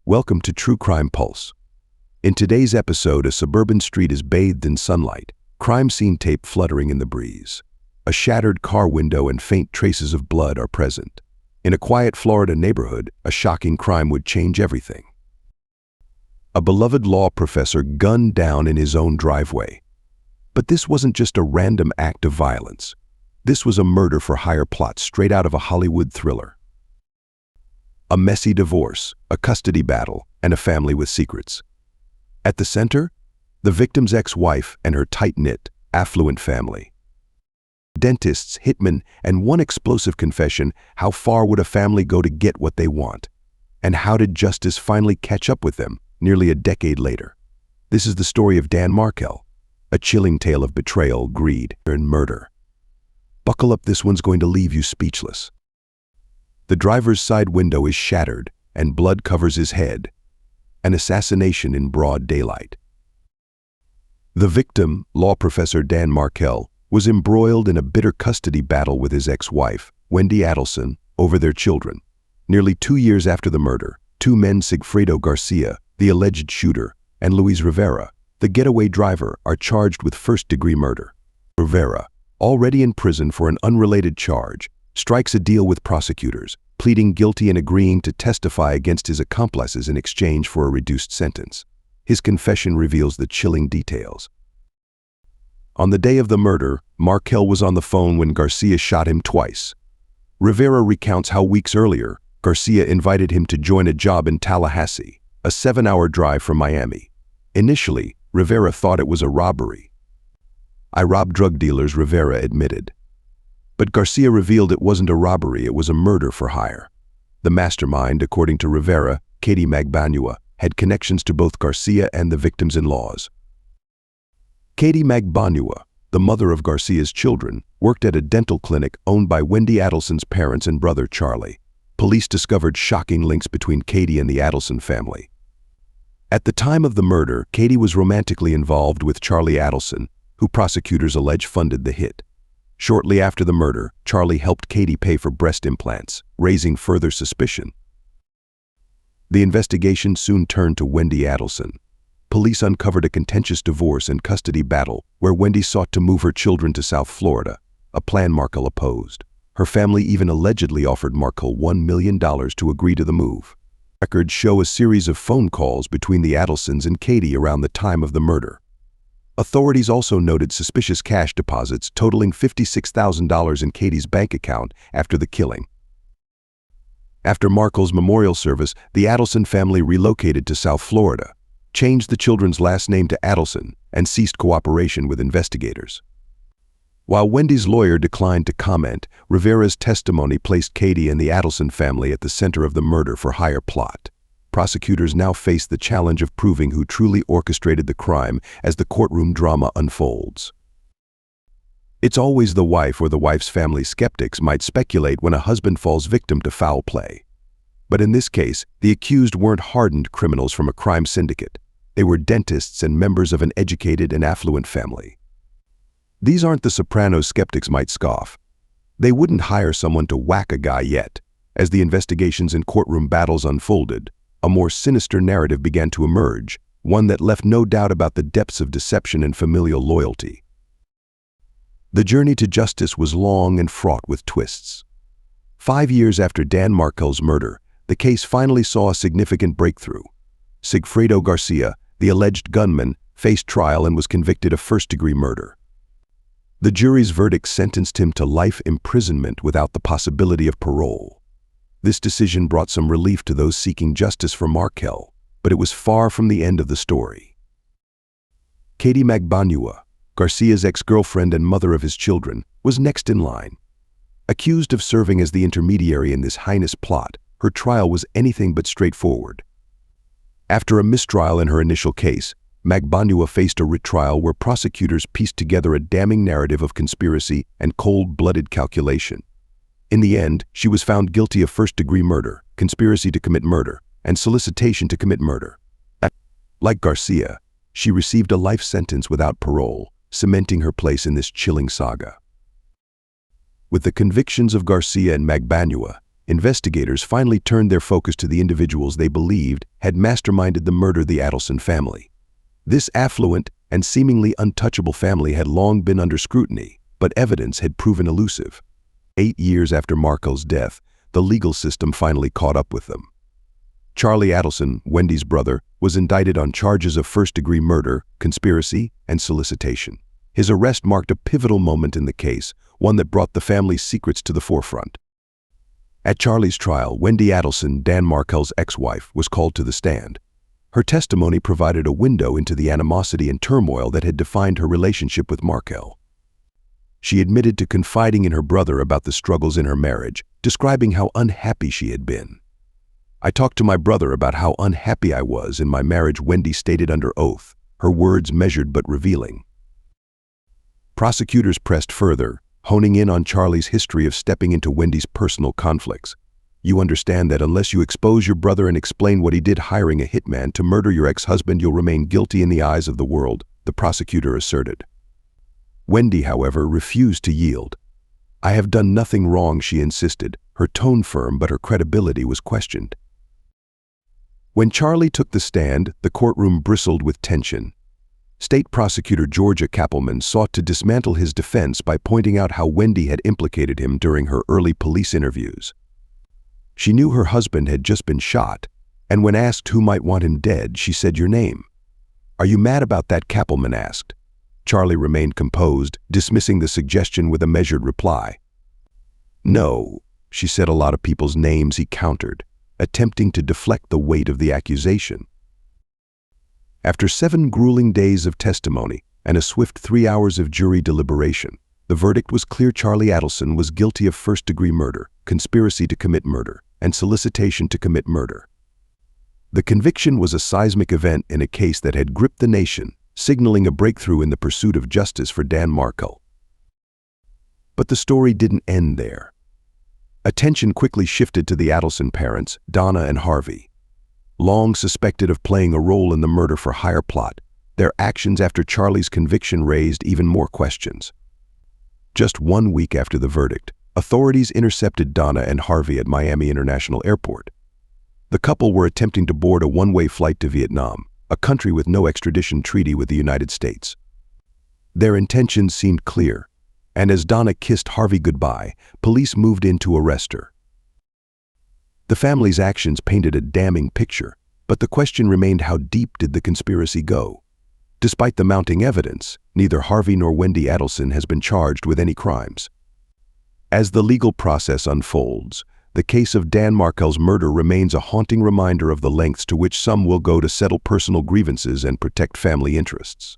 Welcome to True Crime Pulse. In today's episode, a suburban street is bathed in sunlight, crime scene tape fluttering in the breeze. A shattered car window and faint traces of blood are present. In a quiet Florida neighborhood, a shocking crime would change everything. A beloved law professor gunned down in his own driveway. But this wasn't just a random act of violence. This was a murder-for-hire plot straight out of a Hollywood thriller. A messy divorce, a custody battle, and a family with secrets. At the center, the victim's ex-wife and her tight-knit, affluent family. Dentists, hitmen, and one explosive confession: how far would a family go to get what they want? And how did justice finally catch up with them nearly a decade later? This is the story of Dan Markell, a chilling tale of betrayal, greed, and murder. Buckle up, this one's going to leave you speechless. The driver's side window is shattered and blood covers his head. An assassination in broad daylight. The victim, law professor Dan Markell, was embroiled in a bitter custody battle with his ex-wife, Wendy Adelson, over their children. Nearly 2 years after the murder, two men, Sigfredo Garcia, the alleged shooter, and Luis Rivera, the getaway driver, are charged with first-degree murder. Rivera, already in prison for an unrelated charge, strikes a deal with prosecutors, pleading guilty and agreeing to testify against his accomplices in exchange for a reduced sentence. His confession reveals the chilling details. On the day of the murder, Markell was on the phone when Garcia shot him twice. Rivera recounts how weeks earlier, Garcia invited him to join a job in Tallahassee, a 7-hour drive from Miami. Initially, Rivera thought it was a robbery. "I robbed drug dealers," Rivera admitted. But Garcia revealed it wasn't a robbery, it was a murder for hire. The mastermind, according to Rivera, Katie Magbanua, had connections to both Garcia and the victims-in-laws. Katie Magbanua, the mother of Garcia's children, worked at a dental clinic owned by Wendy Adelson's parents and brother Charlie. Police discovered shocking links between Katie and the Adelson family. At the time of the murder, Katie was romantically involved with Charlie Adelson, who prosecutors allege funded the hit. Shortly after the murder, Charlie helped Katie pay for breast implants, raising further suspicion. The investigation soon turned to Wendy Adelson. Police uncovered a contentious divorce and custody battle where Wendy sought to move her children to South Florida, a plan Markell opposed. Her family even allegedly offered Markell $1 million to agree to the move. Records show a series of phone calls between the Adelsons and Katie around the time of the murder. Authorities also noted suspicious cash deposits totaling $56,000 in Katie's bank account after the killing. After Markell's memorial service, the Adelson family relocated to South Florida, changed the children's last name to Adelson, and ceased cooperation with investigators. While Wendy's lawyer declined to comment, Rivera's testimony placed Katie and the Adelson family at the center of the murder-for-hire plot. Prosecutors now face the challenge of proving who truly orchestrated the crime as the courtroom drama unfolds. It's always the wife or the wife's family. Skeptics might speculate when a husband falls victim to foul play. But in this case, the accused weren't hardened criminals from a crime syndicate. They were dentists and members of an educated and affluent family. These aren't the Sopranos skeptics might scoff. They wouldn't hire someone to whack a guy yet. As the investigations and courtroom battles unfolded, a more sinister narrative began to emerge, one that left no doubt about the depths of deception and familial loyalty. The journey to justice was long and fraught with twists. 5 years after Dan Markell's murder, the case finally saw a significant breakthrough. Sigfredo Garcia, the alleged gunman, faced trial and was convicted of first-degree murder. The jury's verdict sentenced him to life imprisonment without the possibility of parole. This decision brought some relief to those seeking justice for Markell, but it was far from the end of the story. Katie Magbanua, Garcia's ex-girlfriend and mother of his children, was next in line. Accused of serving as the intermediary in this heinous plot, her trial was anything but straightforward. After a mistrial in her initial case, Magbanua faced a retrial where prosecutors pieced together a damning narrative of conspiracy and cold-blooded calculation. In the end, she was found guilty of first-degree murder, conspiracy to commit murder, and solicitation to commit murder. Like Garcia, she received a life sentence without parole, cementing her place in this chilling saga. With the convictions of Garcia and Magbanua, investigators finally turned their focus to the individuals they believed had masterminded the murder of the Adelson family. This affluent and seemingly untouchable family had long been under scrutiny, but evidence had proven elusive. 8 years after Markell's death, the legal system finally caught up with them. Charlie Adelson, Wendy's brother, was indicted on charges of first-degree murder, conspiracy, and solicitation. His arrest marked a pivotal moment in the case, one that brought the family's secrets to the forefront. At Charlie's trial, Wendy Adelson, Dan Markell's ex-wife, was called to the stand. Her testimony provided a window into the animosity and turmoil that had defined her relationship with Markell. She admitted to confiding in her brother about the struggles in her marriage, describing how unhappy she had been. "I talked to my brother about how unhappy I was in my marriage," Wendy stated under oath, her words measured but revealing. Prosecutors pressed further, honing in on Charlie's history of stepping into Wendy's personal conflicts. "You understand that unless you expose your brother and explain what he did hiring a hitman to murder your ex-husband, you'll remain guilty in the eyes of the world," the prosecutor asserted. Wendy, however, refused to yield. "I have done nothing wrong," she insisted, her tone firm but her credibility was questioned. When Charlie took the stand, the courtroom bristled with tension. State Prosecutor Georgia Kappelman sought to dismantle his defense by pointing out how Wendy had implicated him during her early police interviews. She knew her husband had just been shot, and when asked who might want him dead, she said, "Your name." "Are you mad about that?" Kappelman asked. Charlie remained composed, dismissing the suggestion with a measured reply. "No," she said, "a lot of people's names," he countered, attempting to deflect the weight of the accusation. After 7 grueling days of testimony and a swift 3 hours of jury deliberation, the verdict was clear: Charlie Adelson was guilty of first-degree murder, conspiracy to commit murder, and solicitation to commit murder. The conviction was a seismic event in a case that had gripped the nation, signaling a breakthrough in the pursuit of justice for Dan Markell. But the story didn't end there. Attention quickly shifted to the Adelson parents, Donna and Harvey. Long suspected of playing a role in the murder-for-hire plot, their actions after Charlie's conviction raised even more questions. Just 1 week after the verdict, authorities intercepted Donna and Harvey at Miami International Airport. The couple were attempting to board a one-way flight to Vietnam, a country with no extradition treaty with the United States. Their intentions seemed clear, and as Donna kissed Harvey goodbye, police moved in to arrest her. The family's actions painted a damning picture, but the question remained: how deep did the conspiracy go? Despite the mounting evidence, neither Harvey nor Wendy Adelson has been charged with any crimes. As the legal process unfolds, the case of Dan Markell's murder remains a haunting reminder of the lengths to which some will go to settle personal grievances and protect family interests.